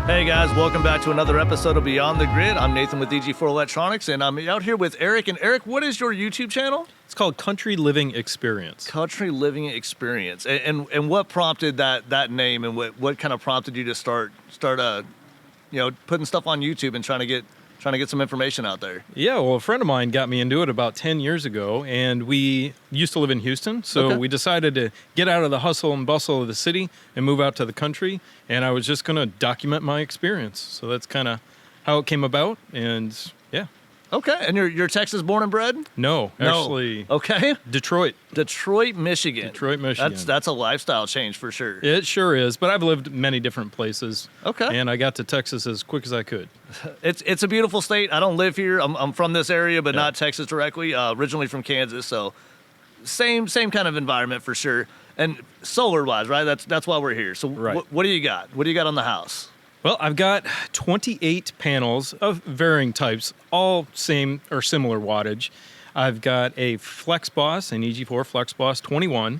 Hey guys, welcome back to another episode of Beyond the Grid. I'm Nathan with EG4 Electronics, and I'm out here with Eric. And Eric, what is your YouTube channel? It's called Country Living Experience. Country Living Experience. And what prompted that name, and what kind of prompted you to start putting stuff on YouTube and trying to get some information out there? Yeah, well, a friend of mine got me into it about 10 years ago, and we used to live in Houston, so we decided to get out of the hustle and bustle of the city and move out to the country, and I was just going to document my experience. So that's kind of how it came about, and yeah. Okay, and you're Texas born and bred? No, actually. Okay. Detroit, Michigan. That's a lifestyle change for sure. It sure is, but I've lived many different places. Okay. And I got to Texas as quick as I could. It's a beautiful state. I don't live here. I'm from this area, but not Texas directly. Originally from Kansas, so same kind of environment for sure. And solar-wise, right? That's why we're here. So what do you got? What do you got on the house? Well, I've got 28 panels of varying types, all same or similar wattage. I've got a FlexBoss, an EG4 FlexBoss 21,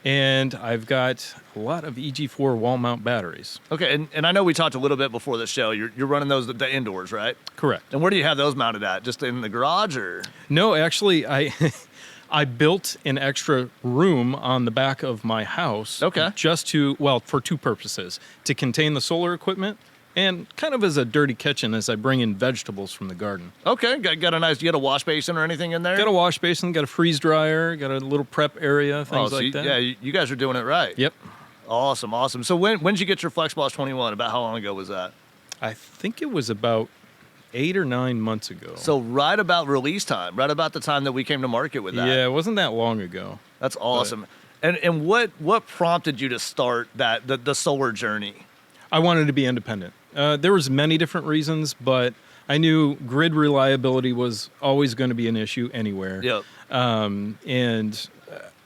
and I've got a lot of EG4 wall mount batteries. Okay, and I know we talked a little bit before the show. You're running those the indoors, right? Correct. And where do you have those mounted at? Just in the garage, or? No, actually, I built an extra room on the back of my house. Okay. For two purposes: to contain the solar equipment, and kind of as a dirty kitchen as I bring in vegetables from the garden. Okay, got a nice. You got a wash basin or anything in there? Got a wash basin, got a freeze dryer, got a little prep area, things like that. Yeah, you guys are doing it right. Yep. Awesome. So when did you get your FlexBoss 21? About how long ago was that? I think it was about 8 or 9 months ago. So right about release time, right about the time that we came to market with that. Yeah, it wasn't that long ago. That's awesome. And what prompted you to start the solar journey? I wanted to be independent. There was many different reasons, but I knew grid reliability was always going to be an issue anywhere. Yep. And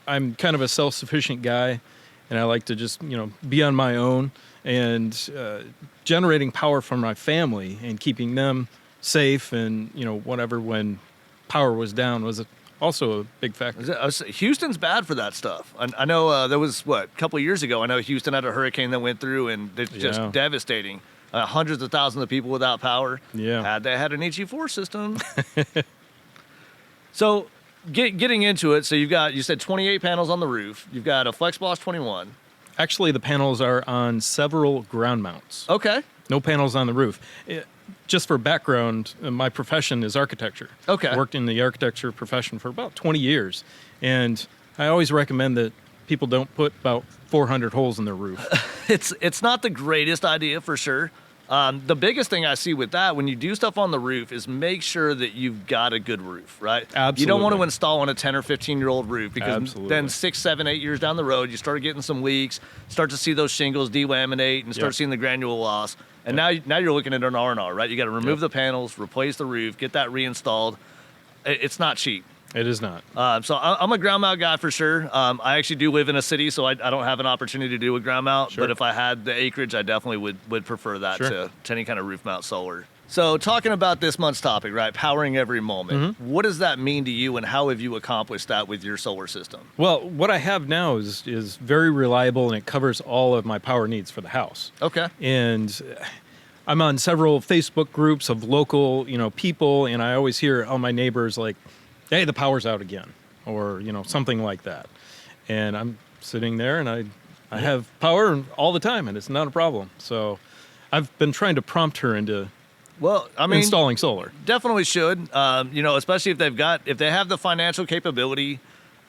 I'm kind of a self-sufficient guy, and I like to just be on my own. And generating power from my family and keeping them safe and whatever when power was down was also a big factor. Houston's bad for that stuff. I know there was a couple of years ago. I know Houston had a hurricane that went through, and it's just devastating. Hundreds of thousands of people without power. Yeah, they had an EG4 system. So getting into it, so you said 28 panels on the roof. You've got a FlexBoss 21. Actually, the panels are on several ground mounts. Okay. No panels on the roof. Just for background, my profession is architecture. Okay. I worked in the architecture profession for about 20 years. And I always recommend that people don't put about 400 holes in their roof. It's not the greatest idea for sure. The biggest thing I see with that when you do stuff on the roof is make sure that you've got a good roof, right? Absolutely. You don't want to install on a 10 or 15-year-old roof because Absolutely. then 6, 7, 8 years down the road, you start getting some leaks, start to see those shingles delaminate and start seeing the granule loss. And now you're looking at an R&R, right? You got to remove the panels, replace the roof, get that reinstalled. It's not cheap. It is not. So I'm a ground mount guy for sure. I actually do live in a city, so I don't have an opportunity to do a ground mount. Sure. But if I had the acreage, I definitely would prefer that Sure. to any kind of roof mount solar. So talking about this month's topic, right? Powering every moment. Mm-hmm. What does that mean to you, and how have you accomplished that with your solar system? Well, what I have now is very reliable, and it covers all of my power needs for the house. Okay. And I'm on several Facebook groups of local, people, and I always hear all my neighbors like, hey, the power's out again, or, something like that. And I'm sitting there, and I have power all the time, and it's not a problem. So I've been trying to prompt her into installing solar. Definitely should, especially if they have the financial capability,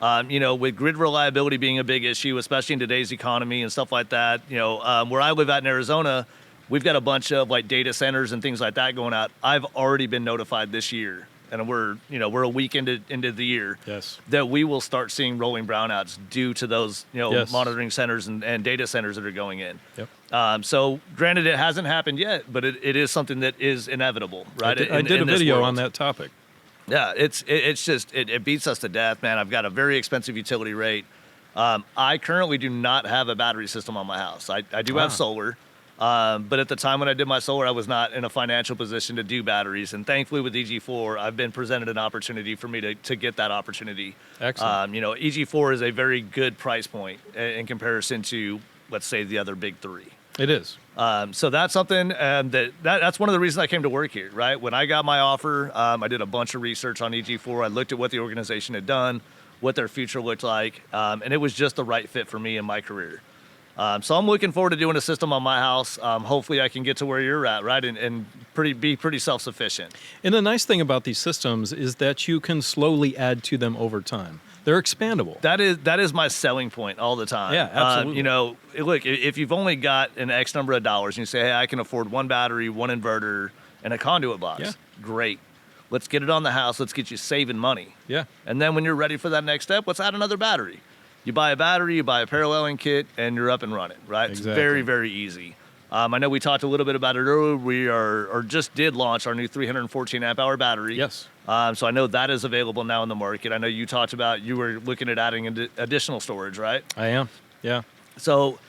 with grid reliability being a big issue, especially in today's economy and stuff like that. Where I live out in Arizona, we've got a bunch of like data centers and things like that going out. I've already been notified this year, and we're a week into the year, that we will start seeing rolling brownouts due to those monitoring centers and data centers that are going in. Yep. So granted, it hasn't happened yet, but it is something that is inevitable, right? I did a video on that topic. Yeah, it's just it beats us to death, man. I've got a very expensive utility rate. I currently do not have a battery system on my house. I do have solar. But at the time when I did my solar, I was not in a financial position to do batteries. And thankfully with EG4, I've been presented an opportunity for me to get that opportunity. Excellent. EG4 is a very good price point in comparison to, let's say, the other big three. It is. So that's something that's one of the reasons I came to work here, right? When I got my offer, I did a bunch of research on EG4. I looked at what the organization had done, what their future looked like, and it was just the right fit for me in my career. So I'm looking forward to doing a system on my house. Hopefully I can get to where you're at, right? And be pretty self-sufficient. And the nice thing about these systems is that you can slowly add to them over time. They're expandable. That is my selling point all the time. Yeah, absolutely. Look, if you've only got an X number of dollars and you say, hey, I can afford one battery, one inverter, and a conduit box, Yeah. great. Let's get it on the house. Let's get you saving money. Yeah. And then when you're ready for that next step, let's add another battery. You buy a battery, you buy a paralleling kit, and you're up and running, right? Exactly. It's very, very easy. I know we talked a little bit about it earlier. We just did launch our new 314 amp hour battery. Yes. So I know that is available now in the market. I know you talked about you were looking at adding additional storage, right? I am. Yeah. So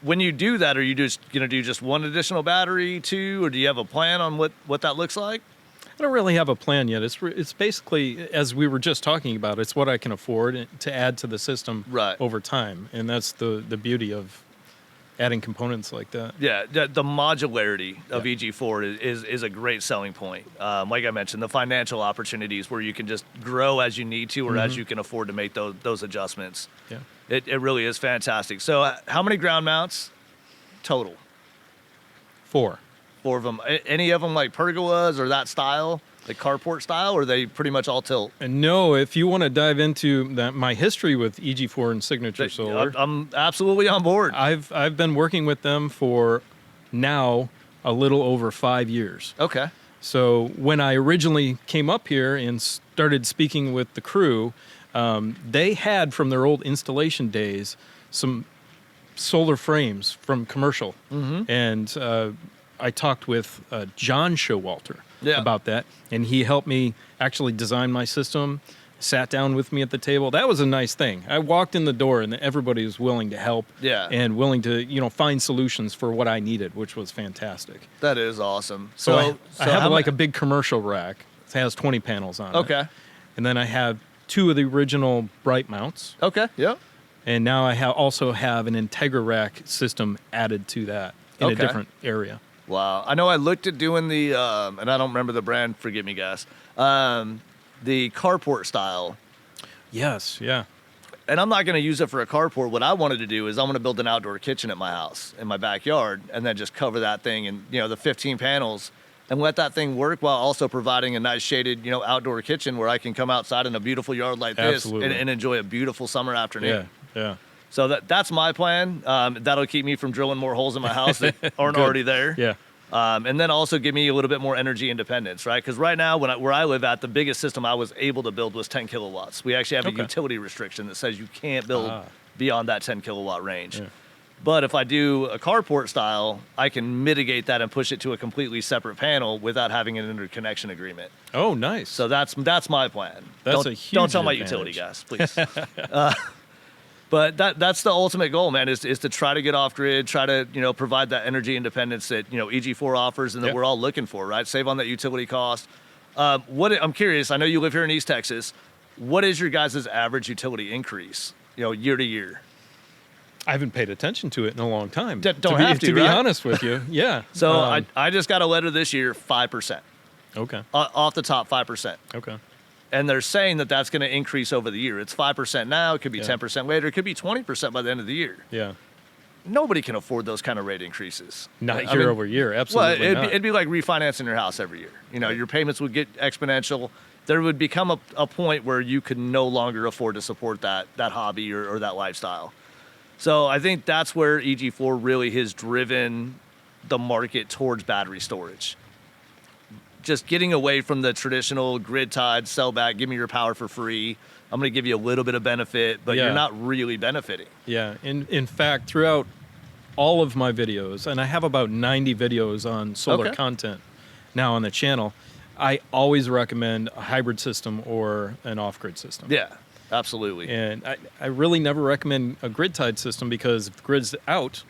when you do that, are you just going to do just one additional battery, two, or do you have a plan on what that looks like? I don't really have a plan yet. It's basically, as we were just talking about, it's what I can afford to add to the system Right. over time. And that's the beauty of adding components like that. Yeah, the modularity of Yeah. EG4 is a great selling point. Like I mentioned, the financial opportunities where you can just grow as you need to or as you can afford to make those adjustments. Yeah. It really is fantastic. So how many ground mounts total? 4. 4 of them. Any of them like pergolas or that style, like carport style, or are they pretty much all tilt? And no, if you want to dive into my history with EG4 and Signature Solar, I'm absolutely on board. I've been working with them for now a little over 5 years. Okay. So when I originally came up here and started speaking with the crew, they had from their old installation days some solar frames from commercial, and I talked with John Showalter Yeah. about that, and he helped me actually design my system, sat down with me at the table. That was a nice thing. I walked in the door and everybody was willing to help Yeah. and willing to find solutions for what I needed, which was fantastic. That is awesome. So I have how like ma- a big commercial rack. It has 20 panels on it. Okay. And then I have 2 of the original bright mounts. Okay. Yep. And now I also have an Integra rack system added to that in a Okay. different area. Wow. I know I looked at doing the, and I don't remember the brand, forgive me, guys, the carport style. Yes, yeah. And I'm not going to use it for a carport. What I wanted to do is I'm going to build an outdoor kitchen at my house, in my backyard, and then just cover that thing in, the 15 panels and let that thing work while also providing a nice shaded, outdoor kitchen where I can come outside in a beautiful yard like this Absolutely. and enjoy a beautiful summer afternoon. Yeah. So that's my plan. That'll keep me from drilling more holes in my house that aren't Good. already there. Yeah. And then also give me a little bit more energy independence, right? Because right now, where I live at, the biggest system I was able to build was 10 kilowatts. We actually have a Okay. utility restriction that says you can't build beyond that 10 kilowatt range. Yeah. But if I do a carport style, I can mitigate that and push it to a completely separate panel without having an interconnection agreement. Oh, nice. So that's my plan. That's don't, a huge Don't tell my advantage. utility guys, please. But that's the ultimate goal, man, is to try to get off grid, try to, provide that energy independence that, EG4 offers and that Yep. we're all looking for, right? Save on that utility cost. I'm curious, I know you live here in East Texas. What is your guys' average utility increase, year to year? I haven't paid attention to it in a long time. Don't have to, be right? honest with you. Yeah. So I just got a letter this year, 5%. Okay. Off the top, 5%. Okay. And they're saying that that's going to increase over the year. It's 5% now. It could be Yeah. 10% later. It could be 20% by the end of the year. Yeah. Nobody can afford those kind of rate increases. Not I year mean, over year. Well, Absolutely not. it'd be like refinancing your house every year. Your payments would get exponential. There would become a point where you could no longer afford to support that hobby or that lifestyle. So I think that's where EG4 really has driven the market towards battery storage. Just getting away from the traditional grid tied, sell back, give me your power for free. I'm going to give you a little bit of benefit, but Yeah. you're not really benefiting. Yeah, in fact, throughout all of my videos, and I have about 90 videos on solar Okay. content now on the channel, I always recommend a hybrid system or an off-grid system. Yeah, absolutely. And I really never recommend a grid-tied system because if the grid's out,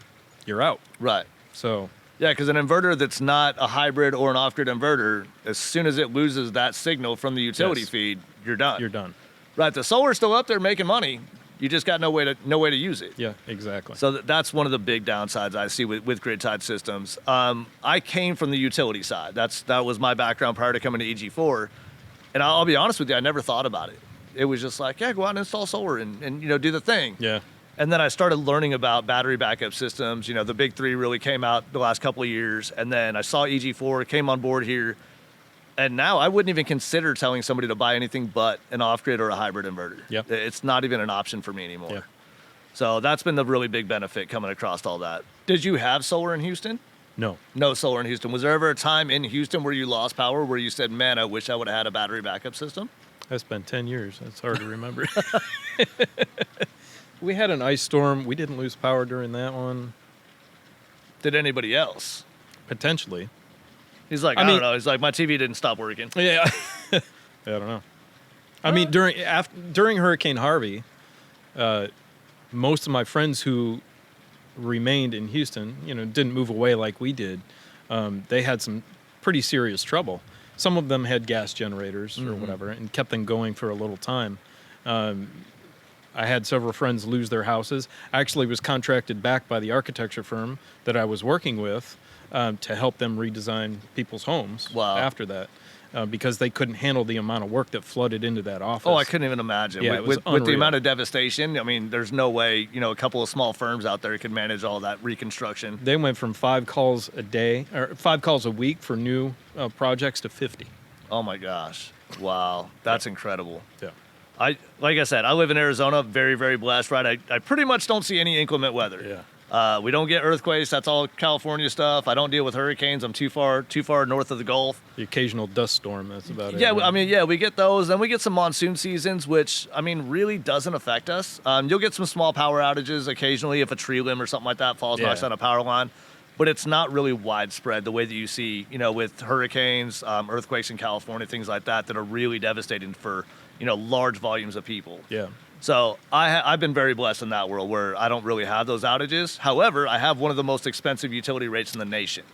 you're out. Right. So, Yeah, because an inverter that's not a hybrid or an off-grid inverter, as soon as it loses that signal from the utility Yes. feed, you're done. you're done. Right, the solar's still up there making money, You just got no way to use it. Yeah, exactly. So that's one of the big downsides I see with grid-tied systems. I came from the utility side. That was my background prior to coming to EG4. And I'll be honest with you, I never thought about it. It was just like, yeah, go out and install solar and do the thing. Yeah. And then I started learning about battery backup systems. The big three really came out the last couple of years. And then I saw EG4, came on board here. And now I wouldn't even consider telling somebody to buy anything but an off-grid or a hybrid inverter. Yep. It's not even an option for me anymore. Yep. So that's been the really big benefit coming across all that. Did you have solar in Houston? No. No solar in Houston. Was there ever a time in Houston where you lost power, where you said, man, I wish I would have had a battery backup system? That's been 10 years. That's hard to remember. We had an ice storm. We didn't lose power during that one. Did anybody else? Potentially. He's like, I don't know. He's like, my TV didn't stop working. Yeah. I don't know. I mean, during Hurricane Harvey, most of my friends who remained in Houston, didn't move away like we did. They had some pretty serious trouble. Some of them had gas generators or whatever and kept them going for a little time. I had several friends lose their houses. I actually was contracted back by the architecture firm that I was working with to help them redesign people's homes after that. Because they couldn't handle the amount of work that flooded into that office. Oh, I couldn't even imagine. Yeah, with the amount of devastation, I mean, there's no way, a couple of small firms out there could manage all that reconstruction. They went from 5 calls a day, or 5 calls a week for new projects to 50. Oh my gosh. Wow. That's incredible. Yeah. Like I said, I live in Arizona, very, very blessed, right? I pretty much don't see any inclement weather. Yeah. We don't get earthquakes. That's all California stuff. I don't deal with hurricanes. I'm too far north of the Gulf. The occasional dust storm, that's about it. Yeah, I mean, we get those. Then we get some monsoon seasons, which, I mean, really doesn't affect us. You'll get some small power outages occasionally if a tree limb or something like that falls knocks on a power line. But it's not really widespread the way that you see, with hurricanes, earthquakes in California, things like that are really devastating for, large volumes of people. Yeah. So I've been very blessed in that world where I don't really have those outages. However, I have one of the most expensive utility rates in the nation.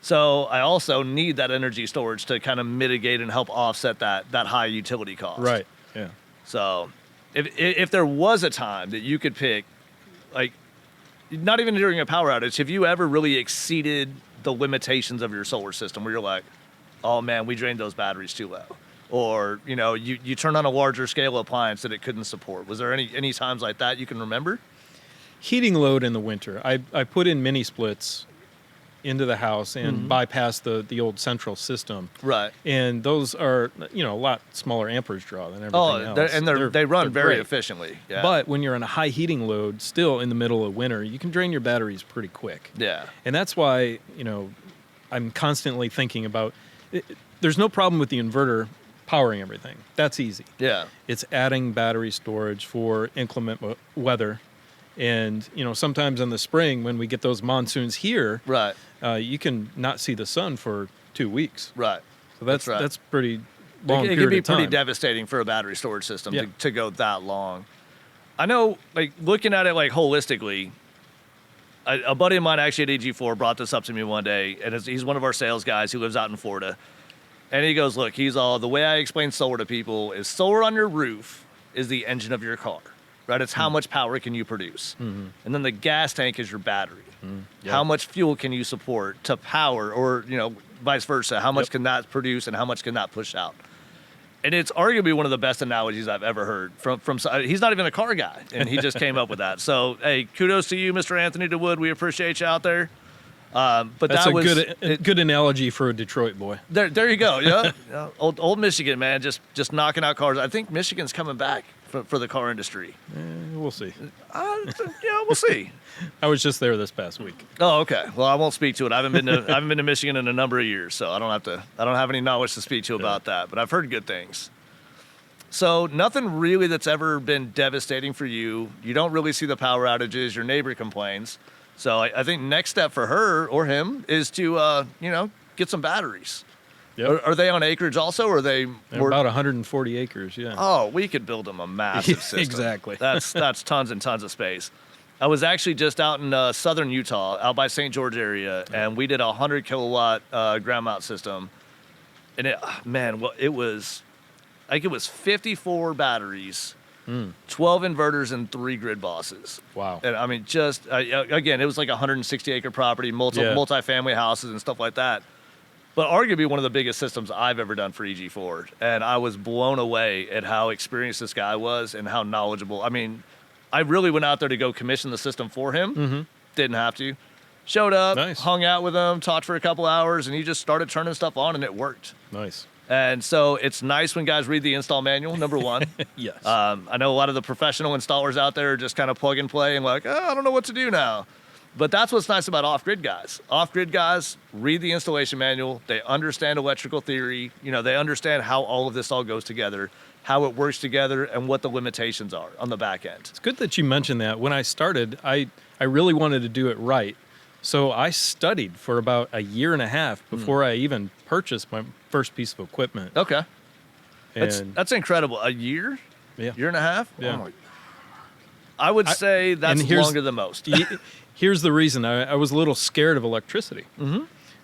So I also need that energy storage to kind of mitigate and help offset that high utility cost. Right, yeah. So if there was a time that you could pick, like, not even during a power outage, have you ever really exceeded the limitations of your solar system where you're like, oh man, we drained those batteries too low? Or, you turned on a larger scale appliance that it couldn't support. Was there any times like that you can remember? Heating load in the winter. I put in mini splits into the house and bypassed the old central system. Right. And those are, a lot smaller amperage draw than everything else. They run very great. efficiently. Yeah. But when you're on a high heating load, still in the middle of winter, you can drain your batteries pretty quick. Yeah. And that's why, I'm constantly thinking about there's no problem with the inverter powering everything. That's easy. Yeah. It's adding battery storage for inclement weather. And, sometimes in the spring when we get those monsoons here, right, you can not see the sun for 2 weeks. Right. So that's right. That's pretty long It period can be of time. pretty devastating for a battery storage system to go that long. I know, like, looking at it, like, holistically, a buddy of mine actually at EG4 brought this up to me one day, and he's one of our sales guys who lives out in Florida. And he goes, look, the way I explain solar to people is solar on your roof is the engine of your car, right? It's how much power can you produce. And then the gas tank is your battery. Yep. How much fuel can you support to power, or, vice versa? How much can that produce and how much can that push out? And it's arguably one of the best analogies I've ever heard from he's not even a car guy, and he just came up with that. So, hey, kudos to you, Mr. Anthony DeWood. We appreciate you out there. But that's that was good analogy for a Detroit boy. There you go. Yeah, old Michigan, man, just knocking out cars. I think Michigan's coming back for the car industry. We'll see. We'll see. I was just there this past week. Oh, okay. Well, I won't speak to it. I haven't been to Michigan in a number of years, so I don't have any knowledge to speak to about that. But I've heard good things. So nothing really that's ever been devastating for you. You don't really see the power outages. Your neighbor complains. So I think next step for her or him is to, get some batteries. Yep. Are they on acreage also, or are they They're about 140 acres, yeah. Oh, we could build them a massive system. Exactly. That's tons and tons of space. I was actually just out in southern Utah, out by St. George area, and we did a 100 kilowatt ground mount system. And it was 54 batteries 12 inverters and 3 grid bosses. Wow. And I mean, just again, it was like a 160-acre property, multi-family houses and stuff like that. But arguably one of the biggest systems I've ever done for EG4. And I was blown away at how experienced this guy was and how knowledgeable. I mean, I really went out there to go commission the system for him. Didn't have to. Showed up, hung out with him, talked for a couple hours, and he just started turning stuff on, and it worked. Nice. And so it's nice when guys read the install manual, number one. Yes. I know a lot of the professional installers out there are just kind of plug and play and like, oh, I don't know what to do now. But that's what's nice about off-grid guys. Off-grid guys read the installation manual. They understand electrical theory. You know, they understand how all of this all goes together, how it works together, and what the limitations are on the back end. It's good that you mentioned that. When I started, I really wanted to do it right. So I studied for about a year and a half before I even purchased my first piece of equipment. Okay. And That's incredible. A year? Yeah. Year and a half? Yeah. Oh my. I would say that's longer than most. Here's the reason. I was a little scared of electricity.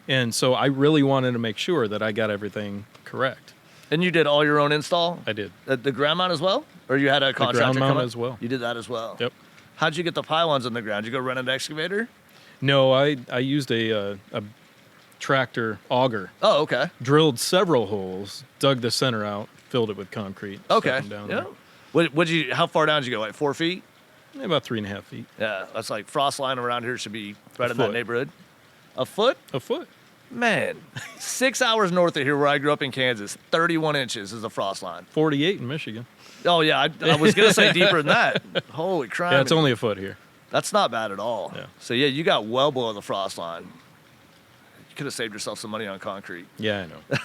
And so I really wanted to make sure that I got everything correct. And you did all your own install? I did. The ground mount as well? Or you had a contractor ground mount come up? as well. You did that as well? Yep. How'd you get the pylons in the ground? Did you go run an excavator? No, I used a tractor auger. Oh, okay. Drilled several holes, dug the center out, filled it with concrete. Okay. Stuck 'em down Yeah. there. How far down did you go? Like 4 feet? About 3.5 feet. Yeah, that's like frost line around here should be right in that foot. neighborhood. A foot? A foot. Man, 6 hours north of here where I grew up in Kansas, 31 inches is the frost line. 48 in Michigan. Oh, yeah, I was going to say deeper than that. Holy crap. Yeah, it's only a foot here. That's not bad at all. Yeah. So, yeah, you got well below the frost line. You could have saved yourself some money on concrete. Yeah, I know.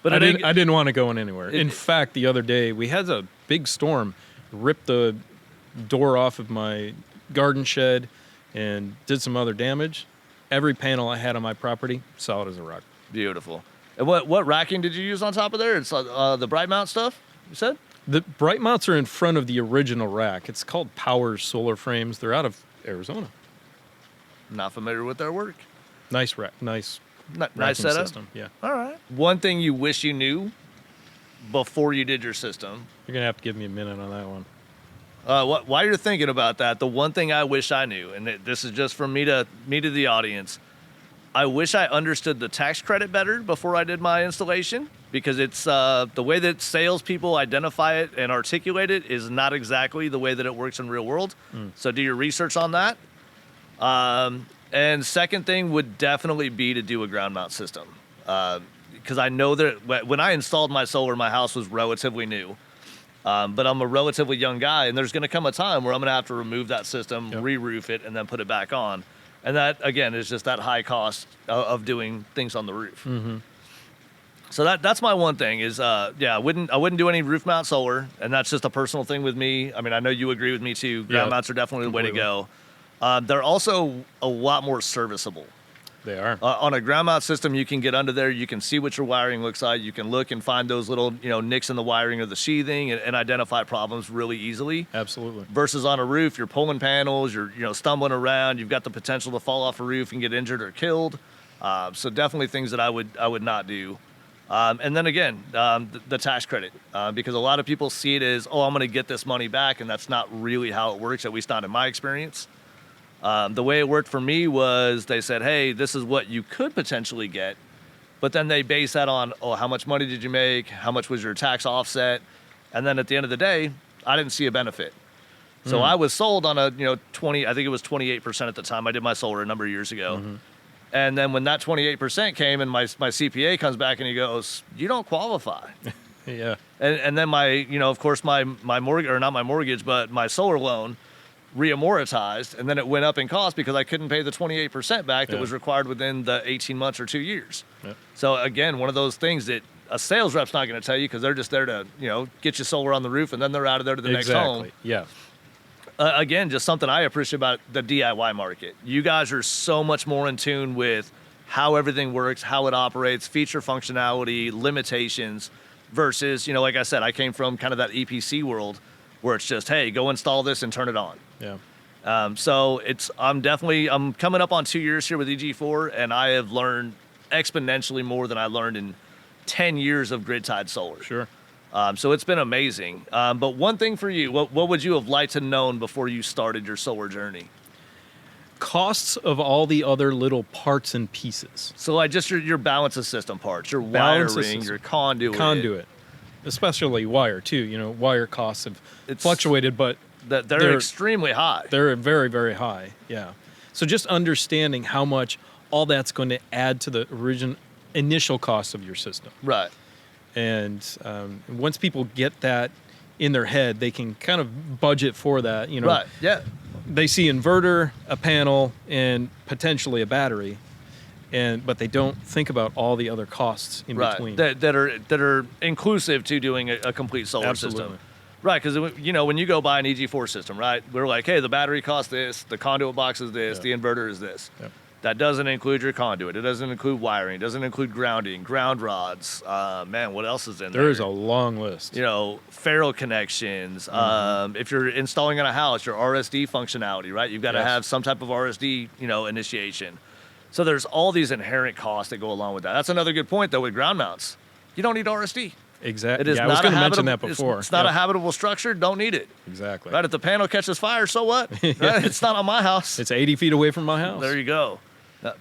But I didn't want to go in anywhere. In fact, the other day, we had a big storm, ripped the door off of my garden shed and did some other damage. Every panel I had on my property, solid as a rock. Beautiful. And what racking did you use on top of there? It's the bright mount stuff, you said? The bright mounts are in front of the original rack. It's called Power Solar Frames. They're out of Arizona. Not familiar with their work. Nice rack, nice Nice setup. system. Yeah. All right. One thing you wish you knew before you did your system. You're gonna have to give me a minute on that one. While you're thinking about that, the one thing I wish I knew, and this is just from me to the audience, I wish I understood the tax credit better before I did my installation, because it's the way that salespeople identify it and articulate it is not exactly the way that it works in real world. So do your research on that. And second thing would definitely be to do a ground mount system, because I know that when I installed my solar, my house was relatively new. But I'm a relatively young guy, and there's going to come a time where I'm going to have to remove that system, re-roof it, and then put it back on. And that, again, is just that high cost of doing things on the roof. So that's my one thing is, I wouldn't do any roof mount solar, and that's just a personal thing with me. I mean, I know you agree with me too. Ground mounts are definitely the way to go. They're also a lot more serviceable. They are. On a ground mount system, you can get under there. You can see what your wiring looks like. You can look and find those little, nicks in the wiring or the sheathing and identify problems really easily. Absolutely. Versus on a roof, you're pulling panels, you're stumbling around. You've got the potential to fall off a roof and get injured or killed. So definitely things that I would not do. And then again, the tax credit, because a lot of people see it as, I'm going to get this money back, and that's not really how it works, at least not in my experience. The way it worked for me was they said, hey, this is what you could potentially get. But then they base that on, how much money did you make? How much was your tax offset? And then at the end of the day, I didn't see a benefit. So I was sold on a, 20, I think it was 28% at the time. I did my solar a number of years ago. And then when that 28% came and my CPA comes back and he goes, you don't qualify. Yeah. And then my, of course, my mortgage, or not my mortgage, but my solar loan re-amortized, and then it went up in cost because I couldn't pay the 28% back that was required within the 18 months or 2 years. Yeah. So again, one of those things that a sales rep's not going to tell you, because they're just there to, get you solar on the roof, and then they're out of there to the next home. Yeah. Again, just something I appreciate about the DIY market. You guys are so much more in tune with how everything works, how it operates, feature functionality, limitations, versus, like I said, I came from kind of that EPC world where it's just, hey, go install this and turn it on. Yeah. So I'm coming up on 2 years here with EG4, and I have learned exponentially more than I learned in 10 years of grid-tied solar. Sure. So it's been amazing. But one thing for you, what would you have liked to known before you started your solar journey? Costs of all the other little parts and pieces. So like just your balance of system parts, your Balance of wiring, system. your conduit. Especially wire too. Wire costs have fluctuated, but They're extremely high. they're very, very high. Yeah. So just understanding how much all that's going to add to the initial cost of your system. Right. And once people get that in their head, they can kind of budget for that. Right. Yeah. They see inverter, a panel, and potentially a battery, but they don't think about all the other costs in between. That are inclusive to doing a complete solar Absolutely. system. Right, because when you go buy an EG4 system, right, we're like, hey, the battery costs this, the conduit box is this, the inverter is this. Yep. That doesn't include your conduit. It doesn't include wiring. It doesn't include grounding, ground rods. Man, what else is in there? There is a long list. Ferro connections. If you're installing in a house, your RSD functionality, right? You've got to have some type of RSD, initiation. So there's all these inherent costs that go along with that. That's another good point, though, with ground mounts. You don't need RSD. Exactly. I was going to mention that before. It's not a habitable structure. Don't need it. Exactly. Right? If the panel catches fire, so what? Right? It's not on my house. It's 80 feet away from my house. There you go.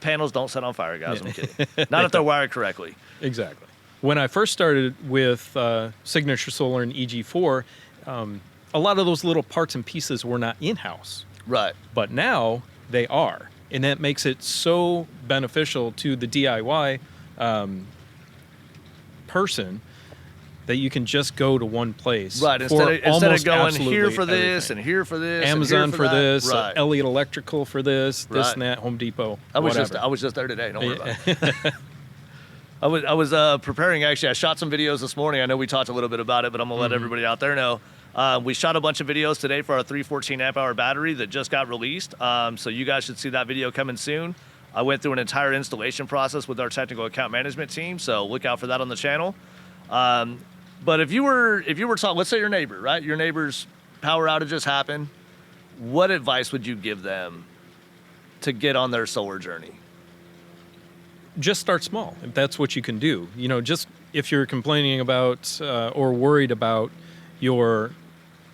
Panels don't set on fire, guys. I'm kidding. Not if they're wired correctly. Exactly. When I first started with Signature Solar and EG4, a lot of those little parts and pieces were not in-house. Right. But now they are. And that makes it so beneficial to the DIY person that you can just go to one place. Right, instead of going here for this everything. and here for this, Amazon and here for this, right. Elliott Electrical for this Right. and that, Home Depot. I was whatever. just there today. Don't worry about it. I was preparing. Actually, I shot some videos this morning. I know we talked a little bit about it, but I'm gonna let everybody out there know. We shot a bunch of videos today for our 314 amp hour battery that just got released. So you guys should see that video coming soon. I went through an entire installation process with our technical account management team. So look out for that on the channel. But if you were talking, let's say your neighbor, right? Your neighbor's power outages happen. What advice would you give them to get on their solar journey? Just start small, if that's what you can do. Just if you're complaining about or worried about your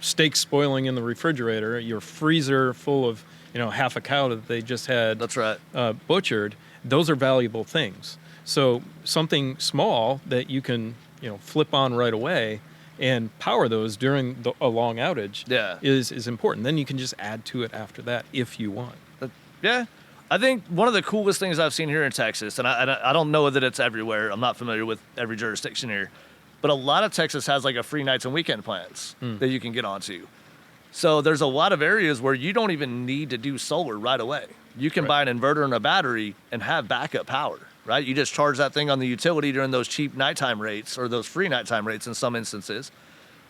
steak spoiling in the refrigerator, your freezer full of, half a cow that they just had That's right. Butchered, those are valuable things. So something small that you can, flip on right away and power those during a long outage is important. Then you can just add to it after that if you want. Yeah. I think one of the coolest things I've seen here in Texas, and I don't know that it's everywhere. I'm not familiar with every jurisdiction here, but a lot of Texas has like a free nights and weekend plans that you can get onto. So there's a lot of areas where you don't even need to do solar right away. You can buy an inverter and a battery and have backup power, right? You just charge that thing on the utility during those cheap nighttime rates or those free nighttime rates in some instances.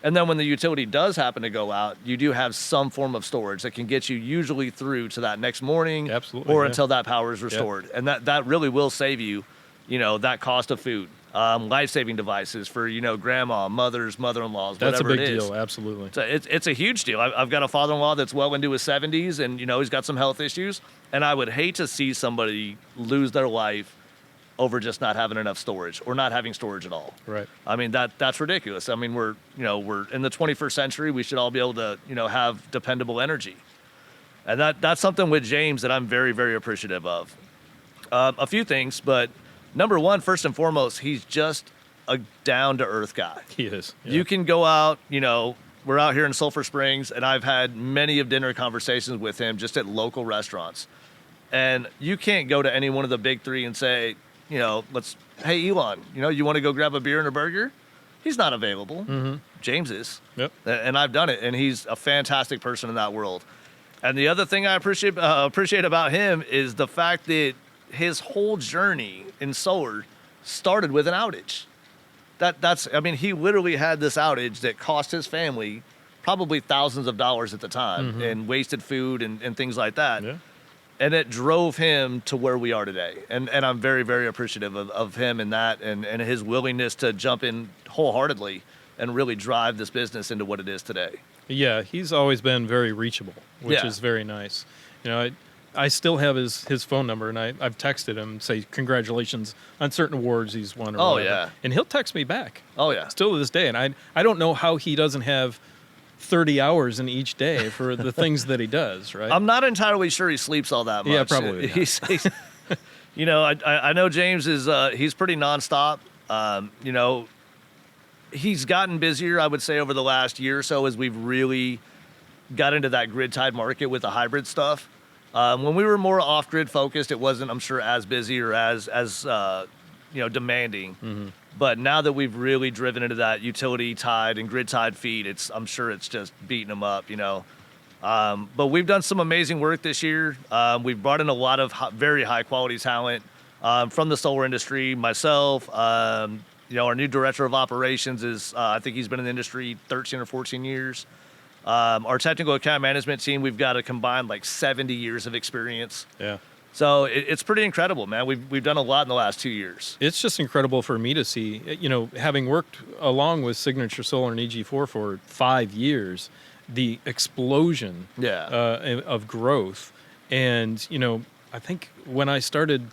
And then when the utility does happen to go out, you do have some form of storage that can get you usually through to that next morning until that power is restored. And that really will save you, that cost of food. Life-saving devices for, grandma, mothers, mother-in-laws, whatever it is. That's a big deal, absolutely. So it's a huge deal. I've got a father-in-law that's well into his 70s and, he's got some health issues. And I would hate to see somebody lose their life over just not having enough storage or not having storage at all. Right. I mean, that's ridiculous. I mean, we're in the 21st century. We should all be able to, have dependable energy. And that's something with James that I'm very, very appreciative of. A few things, but number one, first and foremost, he's just a down-to-earth guy. He is. Yeah. You can go out, we're out here in Sulphur Springs, and I've had many of dinner conversations with him just at local restaurants. And you can't go to any one of the big three and say, hey, Elon, you want to go grab a beer and a burger? He's not available. Mm-hmm. James is. Yep. And I've done it, and he's a fantastic person in that world. And the other thing I appreciate about him is the fact that his whole journey in solar started with an outage. He literally had this outage that cost his family probably thousands of dollars at the time and wasted food and things like that. Yeah. And it drove him to where we are today. And I'm very, very appreciative of him and that and his willingness to jump in wholeheartedly and really drive this business into what it is today. Yeah, he's always been very reachable, which is very nice. I still have his phone number, and I've texted him, say congratulations on certain awards he's won. Or Oh, whatever. yeah. And he'll text me back. Oh, yeah. Still to this day, and I don't know how he doesn't have 30 hours in each day for the things that he does. Right? I'm not entirely sure he sleeps all that much. Yeah, probably not. He's you know, I know James is he's pretty nonstop. You know, he's gotten busier, I would say, over the last year or so as we've really got into that grid-tied market with the hybrid stuff. When we were more off-grid focused, it wasn't, I'm sure, as busy or as you know, demanding. Mm-hmm. But now that we've really driven into that utility-tied and grid-tied feed, I'm sure it's just beating them up, you know. But we've done some amazing work this year. We've brought in a lot of very high-quality talent from the solar industry. Myself, you know, our new director of operations is, I think he's been in the industry 13 or 14 years. Our technical account management team, we've got a combined like 70 years of experience. Yeah. So it's pretty incredible, man. We've done a lot in the last 2 years. It's just incredible for me to see, you know, having worked along with Signature Solar and EG4 for 5 years, the explosion of growth. And, you know, I think when I started,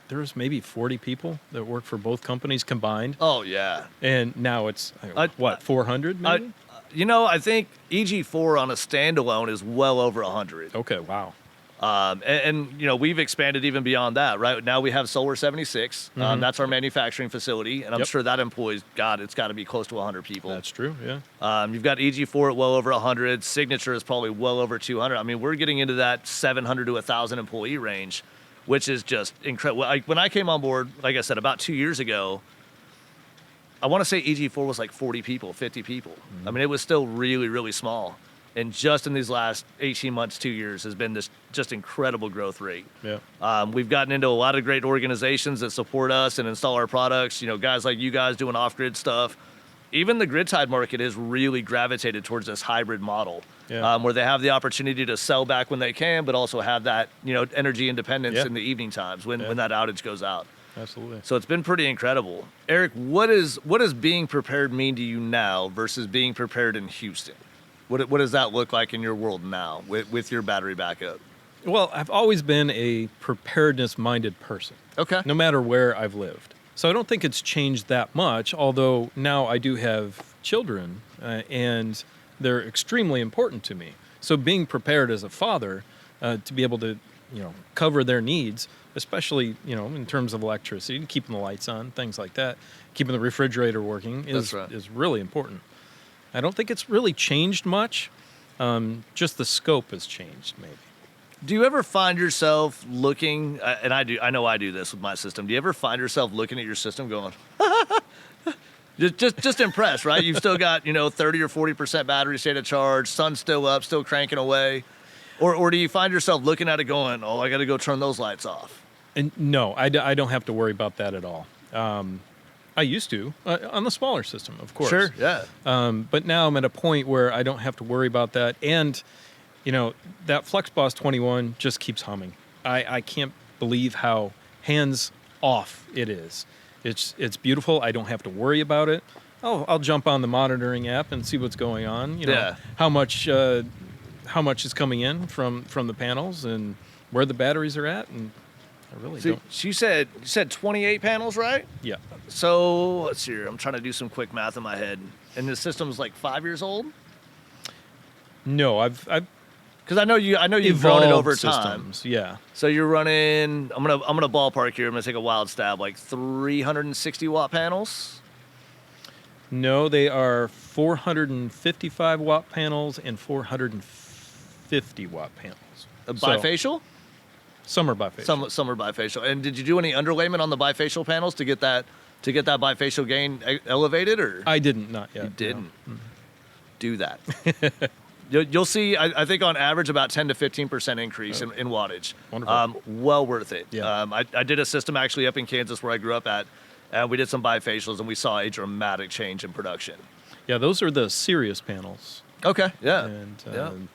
there was maybe 40 people that worked for both companies combined. Oh, yeah. And now it's, 400 maybe? You know, I think EG4 on a standalone is well over 100. Okay, wow. And, you know, we've expanded even beyond that, right? Now we have Solar 76. Mm-hmm. That's our manufacturing facility. And I'm Yep. sure that employs, God, it's got to be close to 100 people. That's true, yeah. You've got EG4 at well over 100. Signature is probably well over 200. I mean, we're getting into that 700 to 1,000 employee range, which is just incredible. Like, when I came on board, like I said, about 2 years ago, I want to say EG4 was like 40 people, 50 people. Mm-hmm. I mean, it was still really, really small. And just in these last 18 months, 2 years, has been this just incredible growth rate. Yeah. We've gotten into a lot of great organizations that support us and install our products. You know, guys like you guys doing off-grid stuff. Even the grid-tied market has really gravitated towards this hybrid model, where they have the opportunity to sell back when they can, but also have that, you know, energy independence in the evening times when that outage goes out. Absolutely. So it's been pretty incredible. Eric, what does being prepared mean to you now versus being prepared in Houston? What does that look like in your world now with your battery backup? Well, I've always been a preparedness-minded person. Okay. No matter where I've lived. So I don't think it's changed that much, although now I do have children, and they're extremely important to me. So being prepared as a father to be able to, you know, cover their needs, especially, you know, in terms of electricity, keeping the lights on, things like that, keeping the refrigerator working is really important. I don't think it's really changed much. Just the scope has changed, maybe. Do you ever find yourself looking, and I know I do this with my system, do you ever find yourself looking at your system going, just impressed, right? You've still got, you know, 30 or 40% battery state of charge, sun's still up, still cranking away. Or do you find yourself looking at it going, oh, I got to go turn those lights off? And no, I don't have to worry about that at all. I used to, on the smaller system, of course. Sure, yeah. But now I'm at a point where I don't have to worry about that. And, you know, that FlexBoss 21 just keeps humming. I can't believe how hands-off it is. It's beautiful. I don't have to worry about it. I'll jump on the monitoring app and see what's going on. You know, how much is coming in from the panels and where the batteries are at, and I really don't. You said 28 panels, right? Yeah. So let's see here. I'm trying to do some quick math in my head, and the system's like 5 years old. No, I've because I know you've grown it over systems, time. Yeah. So you're running. I'm gonna ballpark here. I'm gonna take a wild stab. Like 360 watt panels. No, they are 455 watt panels and 450 watt panels. Bifacial? Some are bifacial. Some are bifacial. And did you do any underlayment on the bifacial panels to get that bifacial gain elevated, or? I didn't, not yet. You didn't. No. Do that. You'll see, I think on average about 10 to 15% increase in wattage. Wonderful. Well worth it. Yeah. I did a system actually up in Kansas where I grew up at, and we did some bifacials, and we saw a dramatic change in production. Yeah, those are the Sirius panels. Okay, yeah. And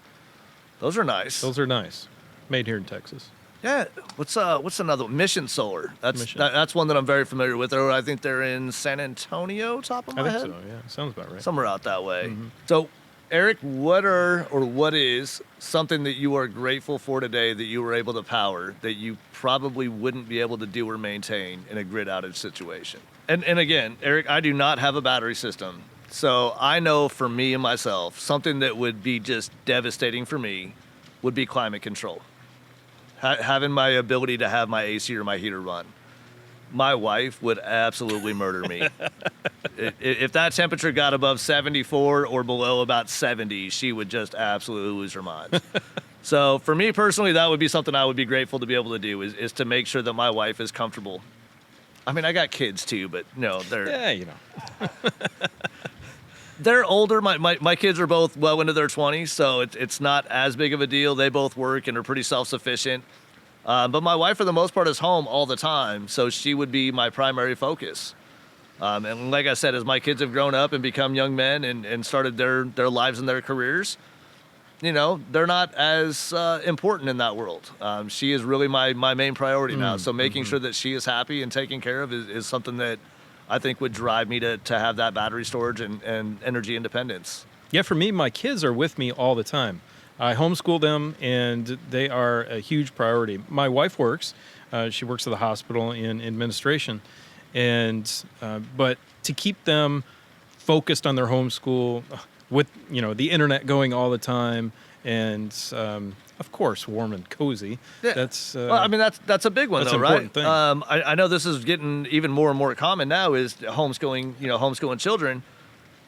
those are nice. Those are nice. Made here in Texas. Yeah. What's another one? Mission Solar. Mission. That's one that I'm very familiar with. I think they're in San Antonio, top of my head. I think so, yeah. Sounds about right. Somewhere out that way. Mm-hmm. So Eric, what is something that you are grateful for today that you were able to power that you probably wouldn't be able to do or maintain in a grid outage situation? And again, Eric, I do not have a battery system. So I know for me and myself, something that would be just devastating for me would be climate control. Having my ability to have my AC or my heater run. My wife would absolutely murder me. If that temperature got above 74 or below about 70, she would just absolutely lose her mind. So for me personally, that would be something I would be grateful to be able to do is to make sure that my wife is comfortable. I mean, I got kids too, but no, they're they're older. My kids are both well into their 20s, so it's not as big of a deal. They both work and are pretty self-sufficient. But my wife, for the most part, is home all the time, so she would be my primary focus. And like I said, as my kids have grown up and become young men and started their lives and their careers, you know, they're not as important in that world. She is really my main priority now. So making sure that she is happy and taken care of is something that I think would drive me to have that battery storage and energy independence. Yeah, for me, my kids are with me all the time. I homeschool them, and they are a huge priority. My wife works. She works at the hospital in administration. But to keep them focused on their homeschool with, the internet going all the time and, of course, warm and cozy. Yeah. That's well, I mean, that's a big one, that's though, an right? important thing. I know this is getting even more and more common now is homeschooling children.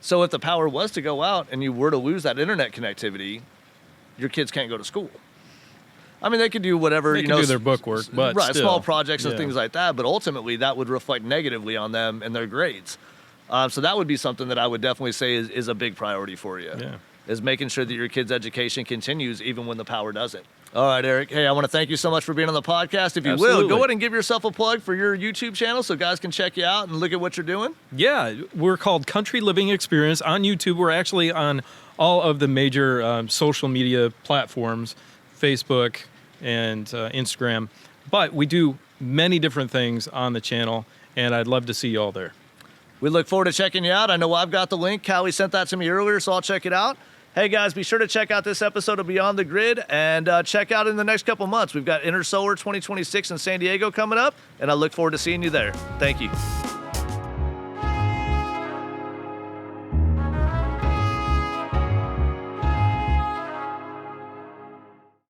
So if the power was to go out and you were to lose that internet connectivity, your kids can't go to school. I mean, they could do whatever, they can do their book work, but right, still, small projects and things like that. But ultimately, that would reflect negatively on them and their grades. So that would be something that I would definitely say is a big priority for you. Yeah. Is making sure that your kid's education continues even when the power doesn't. All right, Eric. Hey, I want to thank you so much for being on the podcast. If you will, go ahead and give yourself a plug for your YouTube channel so guys can check you out and look at what you're doing. Yeah, we're called Country Living Experience on YouTube. We're actually on all of the major social media platforms, Facebook and Instagram. But we do many different things on the channel, and I'd love to see you all there. We look forward to checking you out. I know I've got the link. Callie sent that to me earlier, so I'll check it out. Hey, guys, be sure to check out this episode of Beyond the Grid and check out in the next couple months. We've got Inter Solar 2026 in San Diego coming up, and I look forward to seeing you there. Thank you.